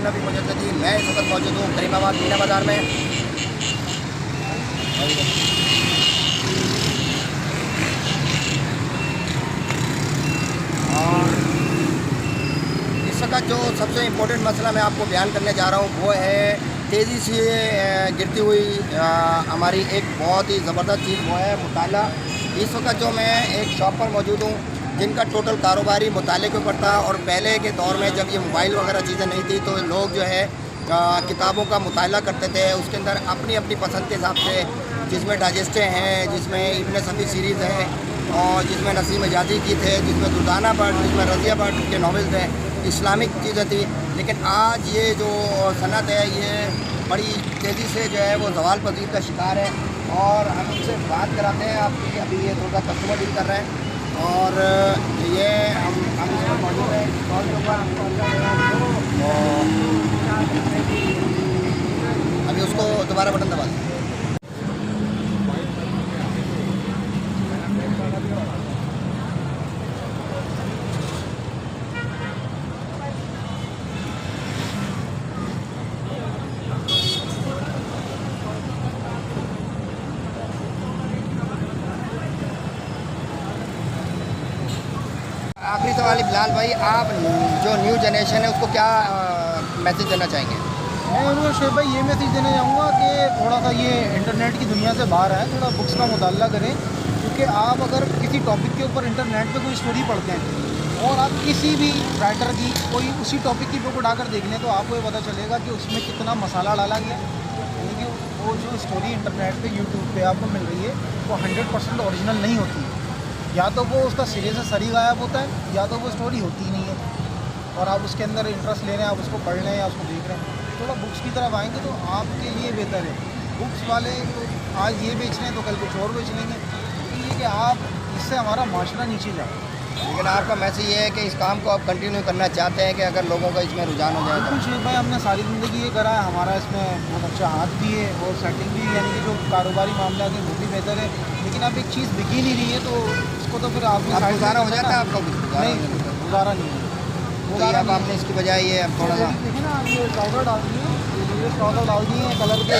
नबी मुजद्दिदी। मैं इस वक्त मौजूद हूँ करीमाबाद मीना बाज़ार में। और इस वक्त जो सबसे इम्पोर्टेंट मसला मैं आपको बयान करने जा रहा हूँ वो है तेज़ी से गिरती हुई हमारी एक बहुत ही ज़बरदस्त चीज़ वो है मुताला। इस वक्त जो मैं एक शॉप पर मौजूद हूँ जिनका टोटल कारोबारी मुताले के ऊपर था, और पहले के दौर में जब ये मोबाइल वगैरह चीज़ें नहीं थी तो लोग जो है किताबों का मुताला करते थे। उसके अंदर अपनी अपनी पसंद के हिसाब से, जिसमें डाइजेस्टें हैं, जिसमें इब्न सफ़ी सीरीज़ है, और जिसमें नसीम एजाज़ी की थे, जिसमें दुर्दाना बट, जिसमें रज़िया बट के नावल्स हैं, इस्लामिक चीज़ें थी। लेकिन आज ये जो सनत है ये बड़ी तेज़ी से जो है वो ज़वाल पजीर का शिकार है। और हम उनसे बात कराते हैं आपकी। अभी ये थोड़ा कस्टमर डील कर रहे हैं और ये हम इसमें मौजूद हैं स्टॉल के ऊपर। अभी उसको दोबारा बटन दबा दें। आखिरी सवाल बिलाल भाई, आप जो न्यू जनरेशन है उसको क्या मैसेज देना चाहेंगे? मैं उनको शेख भाई ये मैसेज देना चाहूँगा कि थोड़ा सा ये इंटरनेट की दुनिया से बाहर आए, थोड़ा बुक्स का मुताला करें। क्योंकि आप अगर किसी टॉपिक के ऊपर इंटरनेट पे कोई स्टोरी पढ़ते हैं और आप किसी भी राइटर की कोई उसी टॉपिक की बुक उठाकर देख लें तो आपको ये पता चलेगा कि उसमें कितना मसाला डाला गया। यानी कि वो जो स्टोरी इंटरनेट पे यूट्यूब पे आपको मिल रही है वो 100% ओरिजिनल नहीं होती। या तो वो उसका सिरे से सरी गायब होता है या तो वो स्टोरी होती ही नहीं है और आप उसके अंदर इंटरेस्ट ले रहे हैं, आप उसको पढ़ रहे हैं या उसको देख रहे हैं। थोड़ा बुक्स की तरफ आएंगे तो आपके लिए बेहतर है। बुक्स वाले तो आज ये बेच रहे हैं तो कल कुछ और बेच लेंगे, इसलिए कि आप इससे हमारा माशरा नीचे जाए। लेकिन आपका मैसेज ये है कि इस काम को आप कंटिन्यू करना चाहते हैं कि अगर लोगों का इसमें रुझान हो जाए तो? बिल्कुल शेख भाई, हमने सारी ज़िंदगी ये करा है, हमारा इसमें बहुत अच्छा हाथ भी है और सेटिंग भी, यानी कि जो कारोबारी मामला है वो भी बेहतर है। लेकिन अब एक चीज़ बिकी नहीं रही है तो उसको तो फिर आपने गुजारा हो जाता है आपका? नहीं, गुजारा नहीं है। तो अब आपने इसकी बजाय ये थोड़ा सा देखिए ना, ये पाउडर डाल दिए, ये पाउडर डाल दिए हैं कलर के,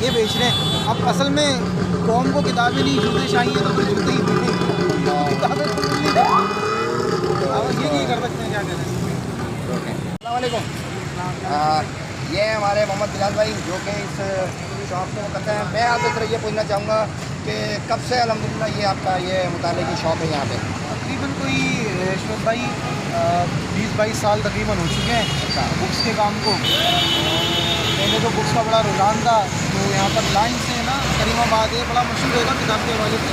ये बेच रहे हैं। अब असल में कौम को किताबें नहीं जूते चाहिए तो फिर जूते ही मिलेंगे, किताबें तो मिल नहीं रही। अब ये नहीं कर सकते हैं, क्या करें। अस्सलाम वालेकुम। ये हमारे मोहम्मद बिलाल भाई जो कि इस शॉप को करते हैं। मैं आपसे सिर्फ ये पूछना चाहूँगा कि कब से अल्हम्दुलिल्लाह ये आपका ये मुताले की शॉप है यहाँ पे? तकरीबन कोई शेख भाई 20-22 साल तकरीबन हो चुके हैं बुक्स के काम को। पहले तो बुक्स का बड़ा रुझान था तो यहाँ पर लाइन से ना करीमाबाद है, बड़ा मशहूर होगा किताब के हवाले से।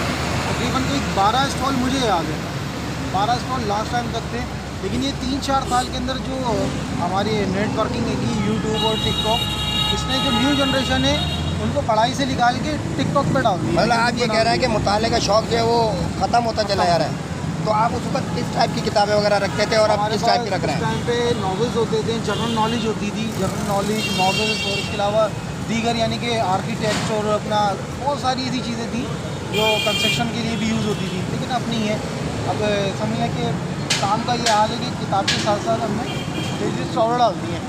तकरीबन कोई 12 स्टॉल मुझे याद है, 12 स्टॉल लास्ट टाइम तक थे। लेकिन ये 3-4 साल के अंदर जो हमारी नेटवर्किंग है कि यूट्यूब और टिकटॉक, इसने जो न्यू जनरेशन है उनको पढ़ाई से निकाल के टिकटॉक पर डाल दिया। मतलब आप ये कह रहे हैं कि मुताले का शौक़ जो है वो ख़त्म होता चला जा रहा है। तो आप उस वक्त किस टाइप की किताबें वगैरह रखते थे और आप किस टाइप की रख रहे हैं? उस टाइम पे नॉवेल्स होते थे, जनरल नॉलेज होती थी, जनरल नॉलेज नॉवेल्स, और इसके अलावा दीगर यानी कि आर्किटेक्ट और अपना बहुत सारी ऐसी चीज़ें थी जो कंस्ट्रक्शन के लिए भी यूज़ होती थी। लेकिन अब नहीं है। अब समझ लें कि काम का ये हाल है कि किताब के साथ साथ हमने डिजिटल सॉफ्टवेयर डाल दिए हैं,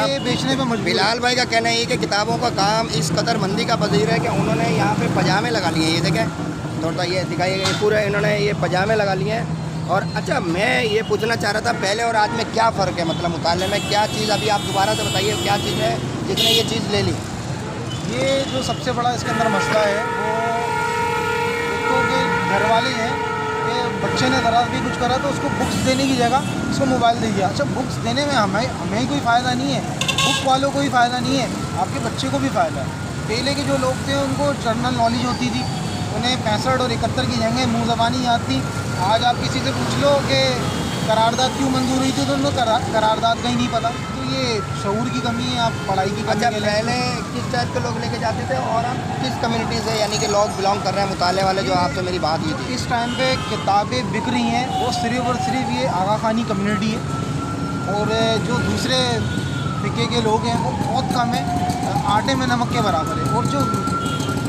ये बेचने पे मजबूर। बिलाल भाई का कहना है कि किताबों का काम इस कदर मंदी का पजीर है कि उन्होंने यहाँ पे पजामे लगा लिए हैं। ये देखें, थोड़ा ये दिखाइएगा, ये पूरा इन्होंने ये पजामे लगा लिए हैं। और अच्छा, मैं ये पूछना चाह रहा था पहले और आज में क्या फ़र्क है, मतलब मुताले में क्या चीज़, अभी आप दोबारा से बताइए क्या चीज़ है जिसने ये चीज़ ले ली? ये जो सबसे बड़ा इसके अंदर मसला है वो एक तो कि घर वाले हैं कि बच्चे ने ज़रा भी कुछ करा तो उसको बुक्स देने की जगह उसको मोबाइल दे दिया। अच्छा, बुक्स देने में हमें कोई फ़ायदा नहीं है, बुक वालों को भी फ़ायदा नहीं है, आपके बच्चे को भी फ़ायदा है। पहले के जो लोग थे उनको जनरल नॉलेज होती थी, उन्हें 65 और 71 की जंगें मुँह ज़बानी याद थी। आज आप किसी से पूछ लो कि करारदाद क्यों मंजूर हुई थी तो उनको करारदाद का ही नहीं पता। तो ये शऊर की कमी है, आप पढ़ाई की कमी। अच्छा, पहले किस टाइप के लोग लेके जाते थे और आप किस कम्युनिटी से यानी कि लोग बिलोंग कर रहे हैं मुताले वाले, जो आपसे मेरी बात हुई थी? इस टाइम पे किताबें बिक रही हैं वो सिर्फ और सिर्फ ये आगा खानी कम्युनिटी है, और जो दूसरे फिके के लोग हैं वो बहुत कम है, आटे में नमक के बराबर है। और जो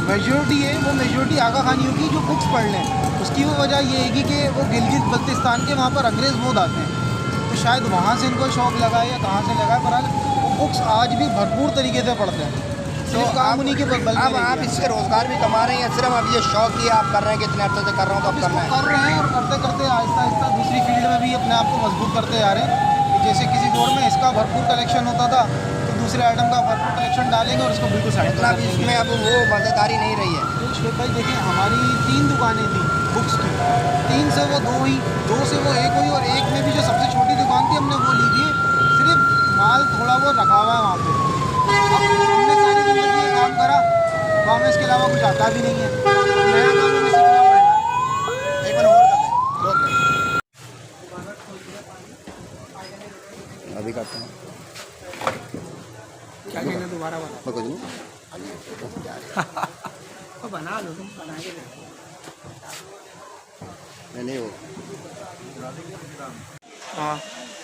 मेजोरिटी है वो मेजोरिटी आगा खानियों की जो बुक्स पढ़ लें, उसकी वो वजह ये है कि वो गिलगित बल्तिस्तान के वहाँ पर अंग्रेज़ बहुत आते हैं, तो तो शायद वहाँ से इनको शौक़ लगा है या कहाँ से लगा है, बहरहाल वो बुक्स आज भी भरपूर तरीके से पढ़ते हैं। तो काम उन्हीं के बल अब आप इससे रोज़गार भी कमा रहे हैं, सिर्फ अब ये शौक ही आप कर रहे हैं कि इतने अर्से से कर रहा हूँ तो अब करना है? कर रहे हैं और करते करते आहिस्ता आहिस्ता दूसरी फील्ड में भी अपने आप को मजबूत करते जा रहे हैं। जैसे किसी दौर में इसका भरपूर कलेक्शन होता था तो दूसरे आइटम का भरपूर कलेक्शन डालेंगे और इसको बिल्कुल साइड मतलब इसमें अब वो मज़ेदारी नहीं रही है। तो श्वेत भाई देखिए, हमारी 3 दुकानें थी बुक्स की, 3 से वो 2 हुई, 2 से वो 1 हुई, और 1 में भी जो सबसे छोटी दुकान थी हमने वो ली थी। सिर्फ माल थोड़ा बहुत रखा हुआ है वहाँ पे। अब हमने सारी जिंदगी ये काम करा, तो हमें इसके अलावा कुछ आता भी नहीं है, नया काम हमें सीखना पड़ेगा। एक बार और करते हैं, रोक दें। अभी करते हैं, क्या कहना, दोबारा बना कुछ नहीं तो बना लो, तुम बना के नहीं हो। हाँ,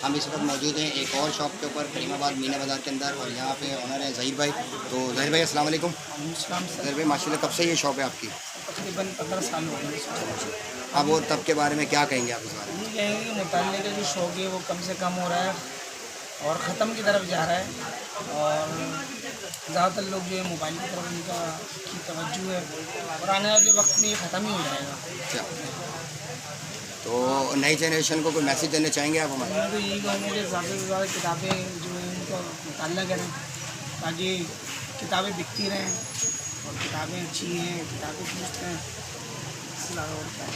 हम इस वक्त मौजूद हैं एक और शॉप के ऊपर करीमाबाद मीना बाज़ार के अंदर, और यहाँ पे ऑनर है ज़हीर भाई। तो ज़हीर भाई अस्सलाम वालेकुम। ज़हीर भाई माशाल्लाह कब से ये शॉप है आपकी? तकरीबन 15 साल हो गए। अब और तब के बारे में क्या कहेंगे आप इस बारे में? ये कहेंगे कि मुताल्ले का जो शौक़ है वो कम से कम हो रहा है और ख़त्म की तरफ जा रहा है, और ज़्यादातर लोग जो है मोबाइल की तरफ उनका की तवज्जो है, और आने वाले वक्त में ये ख़त्म ही हो जाएगा। अच्छा, तो नई जनरेशन को कोई मैसेज देना चाहेंगे आप हमारे? मैं तो यही कहूँगा कि ज़्यादा से ज़्यादा किताबें जो है उनका मुताल्ला करें, ताकि किताबें बिकती रहें, और किताबें अच्छी हैं, किताबें दुरुस्त हैं, इससे ज़्यादा और क्या है।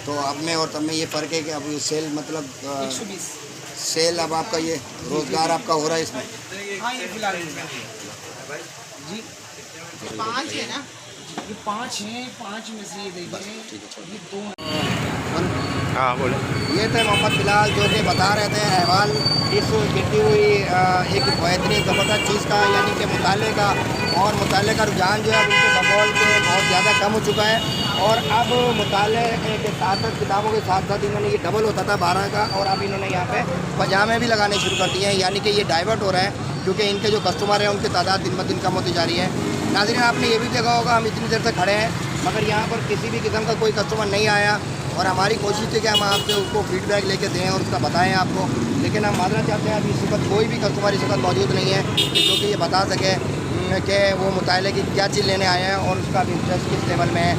तो अब में और तब में ये फ़र्क है कि अब सेल मतलब 120। सेल अब आपका ये रोज़गार आपका हो रहा है इसमें? हाँ, ये फिलहाल जी 5 है ना, ये 5 हैं, 5 में से ये देखिए ये 2। हाँ बोले। ये थे मोहम्मद बिलाल जो कि बता रहे थे अहवाल इस गिरती हुई एक बेहतरीन ज़बरदस्त चीज़ का, यानी कि मुताले का, और मुताले का रुझान जो है उनके बकौल के बहुत ज़्यादा कम हो चुका है। और अब मुताले के साथ साथ किताबों के साथ साथ इन्होंने ये डबल होता था 12 का, और अब इन्होंने यहाँ पे पजामे भी लगाने शुरू कर दिए हैं, यानी कि ये डाइवर्ट हो रहा है क्योंकि इनके जो कस्टमर हैं उनकी तादाद दिन ब दिन कम होती जा रही है। नाज़रीन, आपने ये भी देखा होगा हम इतनी देर से खड़े हैं मगर यहाँ पर किसी भी किस्म का कोई कस्टमर नहीं आया, और हमारी कोशिश थी कि हम आपसे उसको फीडबैक लेके दें और उसका बताएं आपको, लेकिन हम माजरा चाहते हैं अभी इस वक्त कोई भी कस्टमर इस वक्त मौजूद नहीं है जो कि ये बता सके कि वो मुताले की क्या चीज़ लेने आए हैं और उसका भी इंटरेस्ट किस लेवल में है।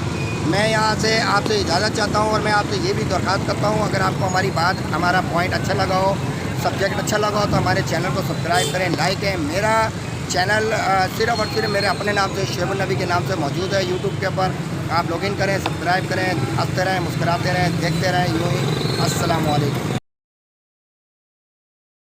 मैं यहाँ से आपसे इजाज़त चाहता हूँ, और मैं आपसे ये भी दरख्वास्त करता हूँ, अगर आपको हमारी बात, हमारा पॉइंट अच्छा लगा हो, सब्जेक्ट अच्छा लगा हो, तो हमारे चैनल को सब्सक्राइब करें, लाइक है। मेरा चैनल सिर्फ और सिर्फ मेरे अपने नाम से, शेबुन नबी के नाम से मौजूद है यूट्यूब के ऊपर। आप लॉगिन करें, सब्सक्राइब करें, हंसते रहें, मुस्कुराते रहें, देखते रहें यूँ ही। अस्सलाम वालेकुम।